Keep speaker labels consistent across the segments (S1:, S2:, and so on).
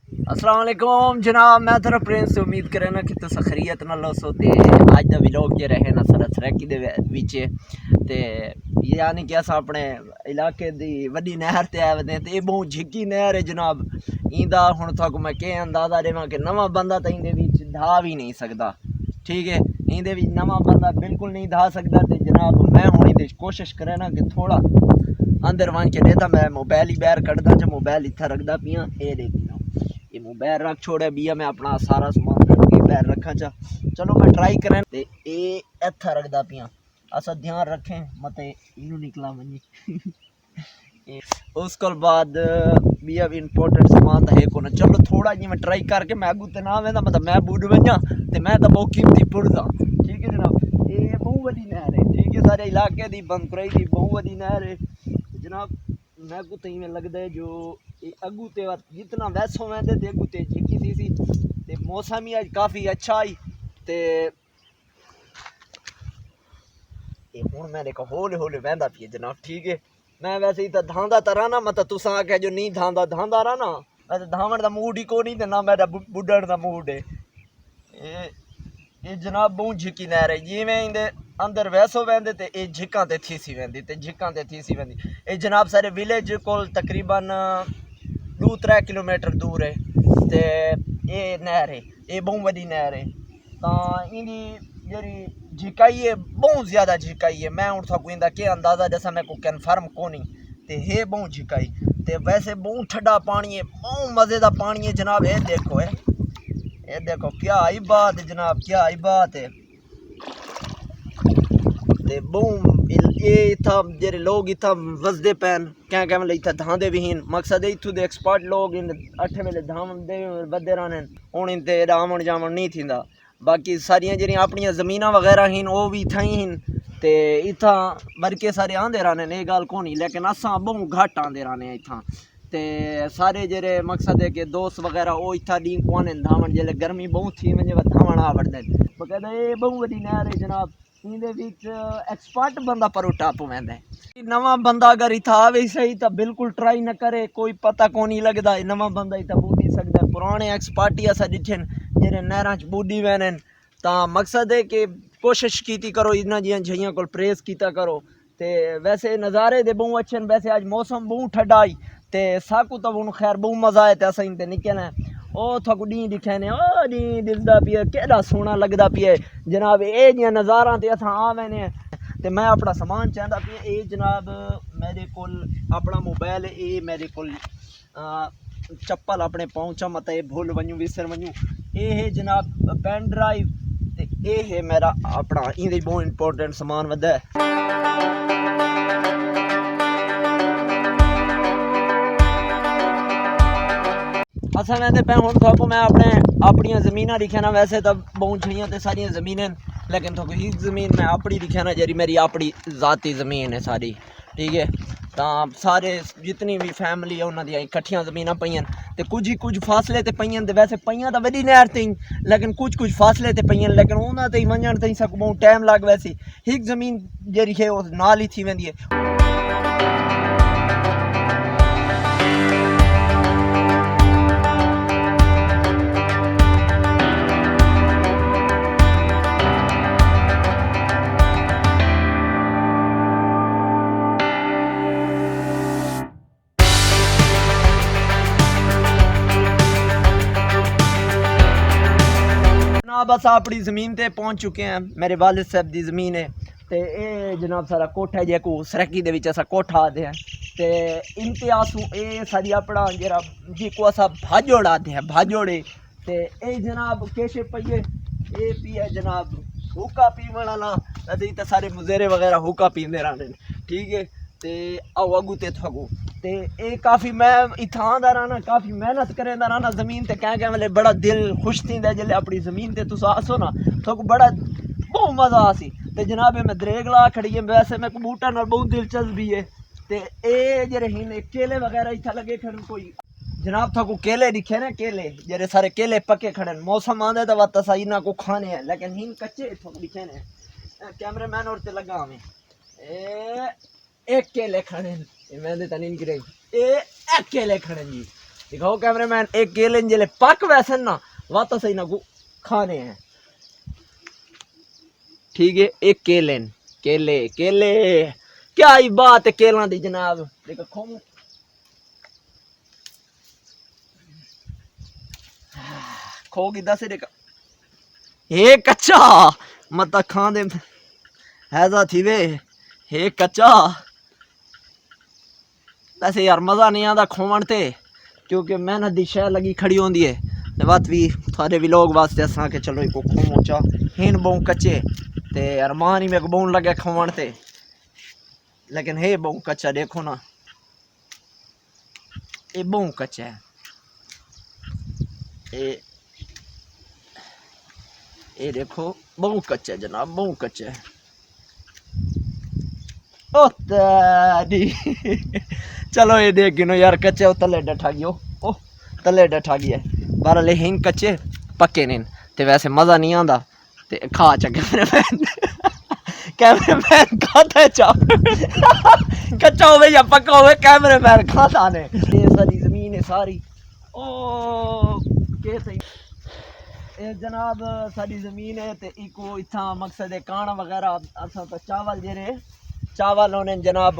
S1: अस्सलाम वालेकुम जनाब, मैं थोड़ा प्रिंस से उम्मीद करे ना कि तुस खैरियत नाल होसो। ते अज दा व्लॉग जे रहे ना सारा सरैकी दे विच ते यानी कि अस अपने इलाके दी वड्डी नहर ते आए दे ते बहुत झिग्गी नहर है जनाब। इंदा हुण तुहानू मैं केह् अंदाज़ा देवां कि नवां बंदा तो इंदे विच धा भी नहीं सकदा। ठीक है, इंदे विच नवां बंदा बिल्कुल नहीं धा सकदा। ते जनाब मैं हुण इंदे कोशिश करे ना कि थोड़ा अंदर वन के देता। मैं मोबाइल ही बाहर कड्ढदा च मोबाइल इत्थे रखदा पियां। ये देखी ये मोबाइल रख छोड़े बिया, मैं अपना सारा समान कट के बाहर रखा चा। चलो मैं ट्राई करें ते ये इत्थे रखदा पियां। अस ध्यान रखें मत इनू निकला मनी उसके बाद बिया भी इंपॉर्टेंट समान तो है को ना। चलो थोड़ा जी मैं ट्राई करके मैं अगू ते ना वेंदा मतलब मैं बुड वजा ते मैं तो बहुत कीमती पुड़दा। ठीक है जनाब, ये बहुत बड़ी नहर है। ठीक है, सारे इलाके दी बंदकुरई दी बहुत बड़ी नहर है जनाब। मैं को तो इवें लगता है जो अगू ते जितना वैसों वेंदे ते अगू ते झिकी सी ते मौसम ही अज काफ़ी अच्छा आई। ते हुण मैं देखो हौले हौले वहदा पिए जनाब। ठीक है, मैं वैसे ही तो धांदा तो रहा ना, मतलब तुसा आख्या जो नहीं धांदा धांदा रहा ना, मैं तो धावण का मूड ही को नहीं ते ना मेरा बुढ़ण का मूड है। ये जनाब बहुत झिकी नहर है। जिवें इंदे अंदर वैसो वेंदे ते ये झिकां ते थीसी वेंदी ते झिकां ते थीसी वेंदी। ये जनाब सारे विलेज को तकरीबन 2-3 किलोमीटर दूर है। ते ये नहर है, ये बहुत बड़ी नहर है। तो इंदी जी झिकाई है बहुत ज़्यादा झिकाई है। मैं हूँ थकू इंदा क्या अंदाज़ा जैसा मैं को कन्फर्म को नहीं ते है बहुत झिकाई। ते वैसे बहुत ठंडा पानी है, बहुत मज़े का पानी है जनाब। ये देखो क्या ही बात है जनाब, क्या ही बात है। ते बूम ये इत्था जेरे लोग इत्था वसदे पैन क्या क्या मतलब इत्था धांदे भी हैं। मकसद है इत्थू दे एक्सपर्ट लोग इन 8 वेले धांदे बदे रहने हुण इनते आमण जामण नहीं थींदा। बाकी सारियां जेह्ड़ियां अपनियां ज़मीनां वगैरह हैं वो भी इत्थां ही हैं ते इत्थां बरके सारे आंदे रहने ये गल कोनी, लेकिन असां बहुत घट आंदे रहने इत्थां। ते सारे जेरे मकसद है कि दोस्त वगैरह वो इत्था डी कोने धावण जेल्ले गर्मी बहुत थी वञे धावण आ वड़दे बकायदा। ये बहुत वड्डी नहर है जनाब। इंदे विच एक्सपर्ट बंदा पर टप वैंदा है। नवा बंदा अगर इत्था आवे सही तो बिल्कुल ट्राई न करे, कोई पता को नहीं लगता। नवा बंदा इत्था बूढ़ी सकता है। पुराने एक्सपर्ट ही असा डिठे जेरे नहरां च बूढ़ी वैने ता मकसद है कि कोशिश कीती करो इन्हां जियां झइयां को प्रेस कीता करो। ते वैसे नज़ारे दे बहुत अच्छे हैं। वैसे अज मौसम बहुत ठंडा आई ते साकू तो हुण खैर बहुत मज़ा आया ते असां इंदे निकले ओ थकू डी दिखे ने ओ डी दिसदा पिया केड़ा सोहना लगदा पिया जनाब। ये जियां नज़ारा ते असां आ वैने ते मैं अपना समान चाहता पिया। ये जनाब मेरे कोल अपना मोबाइल है, ये मेरे कोल चप्पल अपने पहुँचा मत ये भुल वञूं विसर वञूं। ये है जनाब पेन ड्राइव ते ये है मेरा अपना इंदे बहुत इंपॉर्टेंट समान वदा है। असा वैसे पे हूँ थोको मैं अपने अपनियां ज़मीनां दिखे ना। वैसे तो बहुत छइयां तो सारियां ज़मीनें लेकिन थोको एक ज़मीन मैं अपनी दिखे ना जी मेरी अपनी ज़ाती ज़मीन है सारी। ठीक है, तो सारे जितनी भी फैमिली है उन्होंने इकट्ठियां ज़मीनां पईयां तो कुछ ही कुछ फासले ते पईयां ते वैसे पईयां तो वड्डी नहर ते लेकिन कुछ फासले ते पईयां लेकिन उन्होंने ते वञण ते सक बहुत टाइम लग। वैसे एक ज़मीन जी है वो नाल ही थी वेंदी है। जनाब अस अपनी ज़मीन ते पहुँच चुके हैं। मेरे वालिद साहब की ज़मीन है तो ये जनाब सारा कोठा है जो सरैकी दे विच अस कोठा आते हैं। तो इनते आसू ये सारी अपना जरा जिको अस भाजोड़ आते हैं भाजोड़े तो ये जनाब केश पईए ये पी है जनाब हुक्का पीवन वाला। तो सारे मुजेरे वगैरह हुक्का पींदे रहने। ठीक है, तो आओ अगू ते थगू ते ये काफ़ी मैं इत्थां आंदा रहा काफ़ी मेहनत करेंदा रहा ज़मीन ते क्या मतलब बड़ा दिल खुश थींदा जिसले अपनी ज़मीन ते तुस आसो ना थोक बड़ा बहुत मज़ा आसी। ते जनाब मैं दरेगला खड़ी है। वैसे मैं बूटा नाल बहुत दिलचस्पी है। ते ये जेरे हिन केले वगैरह इत्था लगे खड़न कोई जनाब थोको केले दिखे ना केले जेरे सारे केले पके खड़न मौसम आंदे तो वत सही ना को खाने हैं लेकिन हिन कच्चे थोक दिखे ने। कैमरामैन और ते लगा हमें एक केले खड़े मैं तो नहीं गिरे ये केले खड़े जी। दिखाओ कैमरामैन, एक केले जिले पक वैसे ना वह तो सही ना खाने हैं। ठीक है, एक केले केले केले क्या ही बात है केला दी जनाब। देखो खो की दस देखा हे कच्चा मत खा दे ऐसा थी वे हे कच्चा। वैसे यार मज़ा नहीं आता खोवन ते क्योंकि मेहनत दी शह लगी खड़ी होंदी है। बात भी थोड़े भी लोग वास्ते असा के चलो को खोमो चा हिन बहु कच्चे ते अरमान ही मेरे को बहु लगे खोवन ते, लेकिन हे बहु कच्चा देखो ना, ये बहु कच्चा है। ये देखो बहु कच्चा है जनाब, बहु कच्चा है। ओ तेरी चलो ये देख गिनो यार कच्चे तले डठा गयो, ओ तले डठा गया। बारह हिन कच्चे पक्के नहीं ते वैसे मज़ा नहीं आता ते खा चा कैमरामैन खाता चा कच्चा हो या पक्का हो कैमरामैन खाता ने। ये सारी ज़मीन है सारी ओ के सही ये जनाब सारी ज़मीन है ते इको इतना मकसद है काना वगैरह असा तो चावल जेरे चावल उन्हें जनाब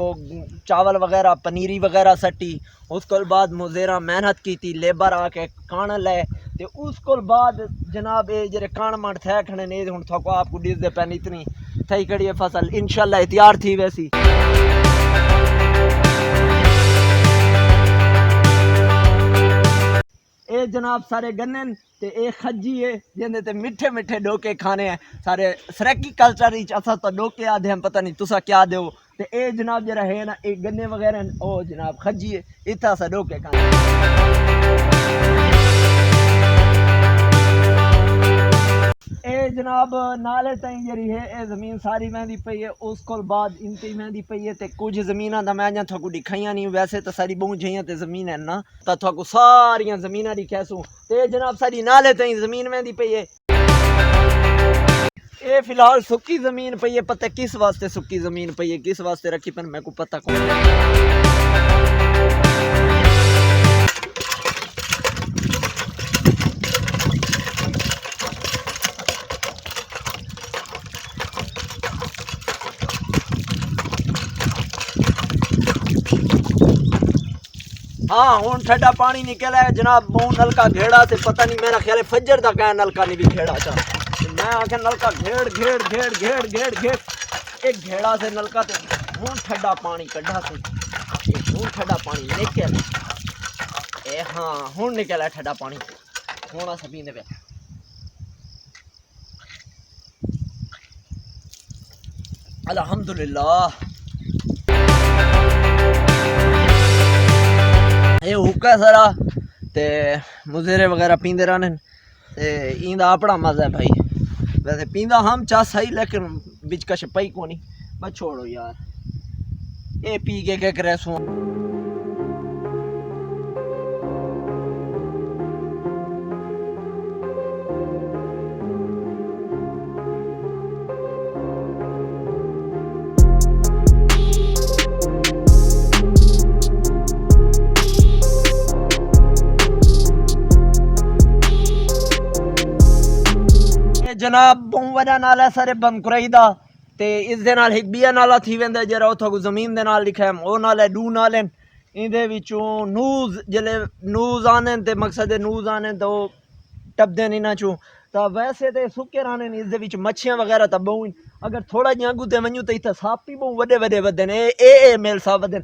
S1: चावल वगैरह पनीरी वगैरह सट्टी। उसको बाद मुजेरा मेहनत की थी लेबर आके कान ले ते उसको बाद जनाब ये जेरे कान मट थे खड़े ने हुण थको आपको डिसदे पैन इतनी थई कड़ी है फसल इंशाल्लाह तैयार थी वैसी। ए जनाब सारे गन्ने ते ए खज्जी है जिंदे ते मिठे मिठे डोके खाने हैं सारे सरेकी कल्चर असा तो डोके आधे हैं पता नहीं तुसा क्या दो ते ए जनाब जरा है ना ए गन्ने वगैरह ओ जनाब खज्जी है इतना सा डोके खाने। ए जनाब नाले तई जरी है ए जमीन सारी महंदी पई है उसको बाद इनती महंदी पई है ते कुछ जमीना दा मैं थकू दिखाइया नहीं वैसे तो सारी बहु जइयां ते जमीन है ना तो थकू सारियां जमीना दी कहसूं ते जनाब सारी नाले तई जमीन महंदी पई है। ए फिलहाल सुक्की जमीन पई है पता किस वास्ते सुक्की जमीन पई है किस वास्ते रखी पर मेरे को पता कौन। हाँ हूँ ठंडा पानी निकला है जनाब बहु नलका घेड़ा से पता नहीं मेरा ख्याल है फजर तक है नलका नहीं भी घेड़ा था मैं आखिर नलका घेड़ घेड़ घेड़ घेड़ घेड़ घेड़ एक घेड़ा से नलका तो हूँ ठंडा पानी कढ़ा से हूँ ठंडा पानी निकल ए हाँ हूँ निकला है ठंडा पानी होना सभी ने अल्हम्दुलिल्लाह। ये हुक्का सारा ते मुजेरे वगैरह पींदे रहने ते इंदा अपना मज़ा है भाई। वैसे पींदा हम चाह सही लेकिन बिच कश पई को नहीं बस छोड़ो यार ये पी के क्या करे सो। जनाब बहु वजह नाल है सारे बंकुराई दा ते इस दे नाल एक बिया नाला थी वेंदा जरा उथों जमीन दे नाल लिखा है ओ नाल है डू नाल इंदे विचों न्यूज़ जले न्यूज़ आने ते मकसद न्यूज़ आने तो टपदे नहीं ना चूं तो वैसे तो सुके रहने इस दे विच मच्छियां वगैरह तो बहु अगर थोड़ा जिहा अगू ते वञूं तो इत्थे साप भी बहु वड्डे वड्डे वधे ने ए मेल साप वधे।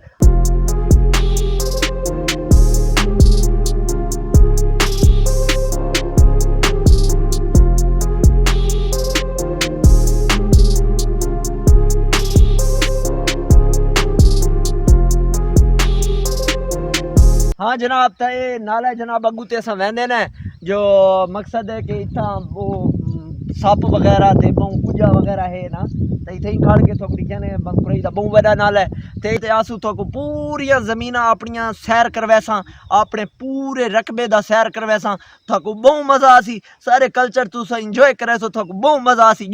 S1: हाँ जनाब तो ये नाला जनाब अगू ते असां वेंदे ने जो मकसद है कि इतना वो सप वगैरह ते बहु कुजा वगैरह है ना तो इत्थे ही खड़ के थोड़ी कहने बंकुराई दा बहु वड्डा नाला है ते आसू थोको पूरियां ज़मीनां अपनियां सैर करवैसां अपने पूरे रकबे दा सैर करवैसां थोको बहु मज़ा आसी सारे कल्चर तुसां इंजॉय करे सो थोको बहु मज़ा आसी।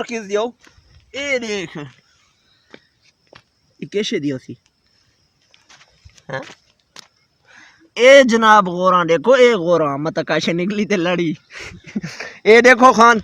S1: किस दियो ए देख ये कैसे दियो सी हैं ए जनाब गोरा देखो ए गोरा मत काशे निकली ते लड़ी ए देखो खान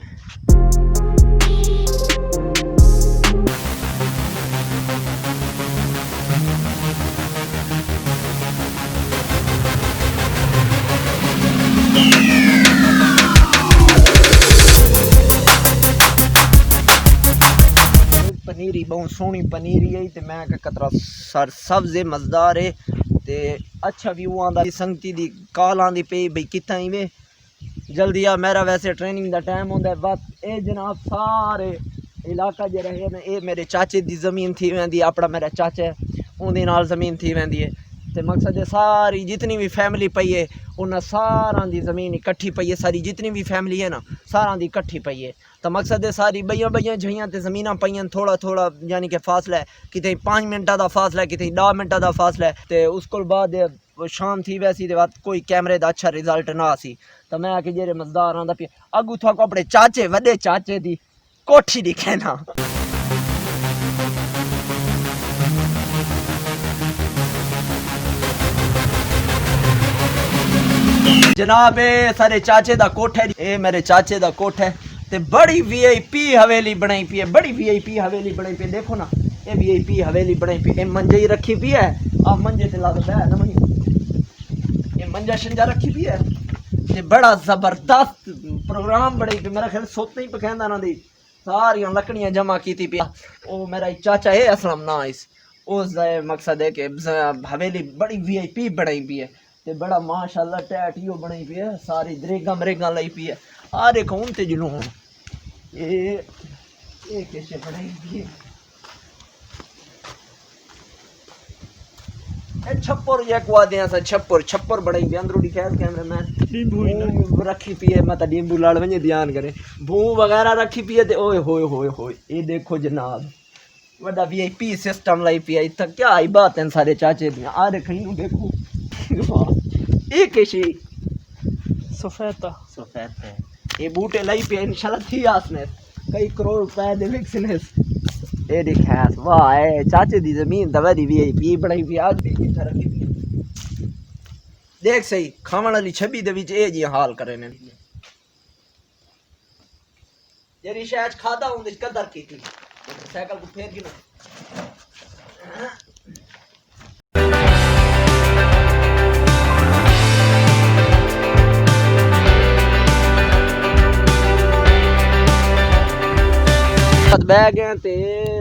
S1: पनीरी बहुत सोहनी पनीरी है ते मैं कतरा सर सब्ज़े मज़ेदार है ते अच्छा व्यू आंदा संगती दी कॉल आंदी पे भाई कित्थां ही वे जल्दी आ मेरा वैसे ट्रेनिंग दा टाइम होंदा है बस ए जनाब सारे इलाका जे रहे ने ए मेरे चाचे दी ज़मीन थी वेंदी अपना मेरा चाचा है उहदे नाल ज़मीन थी वेंदी है ते मकसद है सारी जितनी भी फैमिली पई है उन्हें सारा दी ज़मीन इकट्ठी पई है सारी जितनी भी फैमिली है ना सारा दी इकट्ठी पई है तो मकसद है सारी बइयां बइयां झइयां ते ज़मीनां पईयां थोड़ा थोड़ा यानी कि फासला है कितें 5 मिनटा दा फासला है कितें 10 मिनटा दा फासला है ते उसको बाद शाम थी वैसी ते बाद कोई कैमरे दा अच्छा रिजल्ट ना सी तो मैं आके जेरे मज़ेदार आंदा पे अगू था को अपने चाचे वड्डे चाचे दी कोठी दिखे ना जनाब ए सारे चाचे दा कोठा है ए मेरे चाचे दा कोठा है ते बड़ी वीआईपी हवेली बनाई पी है बड़ी वीआईपी हवेली बनाई पी है देखो ना ये वीआईपी हवेली बनाई पी है मंजे ही रखी पी है आ मंजे ते ला दे ना मनी ये मंजा शंजा रखी पी है ते बड़ा जबरदस्त प्रोग्राम बनाई पी मेरा ख्याल सोते ही पखेंदा ना दी सारी लकड़ियां जमा कीती पी ओ मेरा चाचा है असलम ना इस उस मकसद है कि हवेली बड़ी वीआईपी बनाई पी है ते बड़ा माशाल्लाह टैटियो बनाई पी है सारी दरेगा मरेगा लाई पी है आ देखो उन ते जुनून ये कैसे बनाई पी है ए छप्पर ये कुआ दे सा छप्पर बनाई पी अंदरू दिखाया कैमरामैन रखी पी है मत नींबू लाड़ वने ध्यान करे भू वगैरह रखी पी है ते ओए होए होए होए ये देखो जनाब बड़ा वीआईपी सिस्टम लाई पी है इतना क्या ही बात है सारे चाचे दी आ देखो इनु देखो ये कैसे सफेद है ये बूटे लाई पे इंशाल्लाह थी आसने कई करोड़ रुपए दे विक्सनेस ए दिखास वाह ए चाचे दी जमीन दवारी वीआईपी बनाई भी आज भी इधर रखी देख सही खावन वाली छबी दे विच ए जी हाल करे ने जेरी शायद खादा हुंदे कदर कीती साइकिल को फेर के ना बह गए ते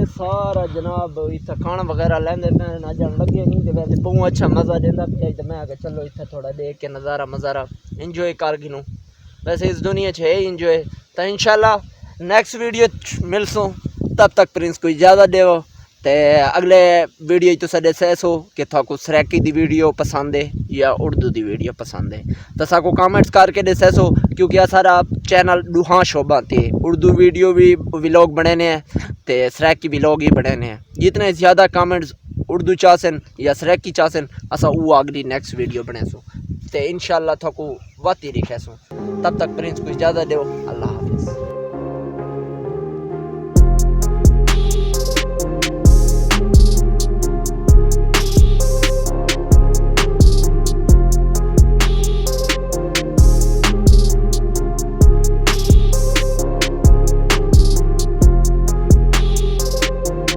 S1: सारा जनाब इतना खाना वगैरह लेंदे ना जान लगे नहीं ते वैसे बहुत अच्छा मज़ा देंदा पे ते मैं आके चलो इतना थोड़ा देख के नज़ारा इंजॉय कर गिनूं वैसे इस दुनिया च है इंजॉय तो इंशाल्लाह नेक्स्ट वीडियो मिलसूं तब तक प्रिंस को इजाज़त देवो ते अगले वीडियो तुसा दसो कि थाको सरैकी दी वीडियो पसंद है या उर्दू दी वीडियो पसंद है तो साको कमेंट्स करके दसो क्योंकि सारा चैनल दुहा शोभा ते उर्दू वीडियो भी व्लॉग बने हैं ते सरैकी व्लॉग ही बने हैं जितने ज़्यादा कमेंट्स उर्दू चाहसन या सरैकी चाहसन असा वो अगली नेक्स्ट वीडियो बने सो ते इंशाल्लाह थाको वाती रिखेसो तब तक प्रिंस को इजाज़त दो।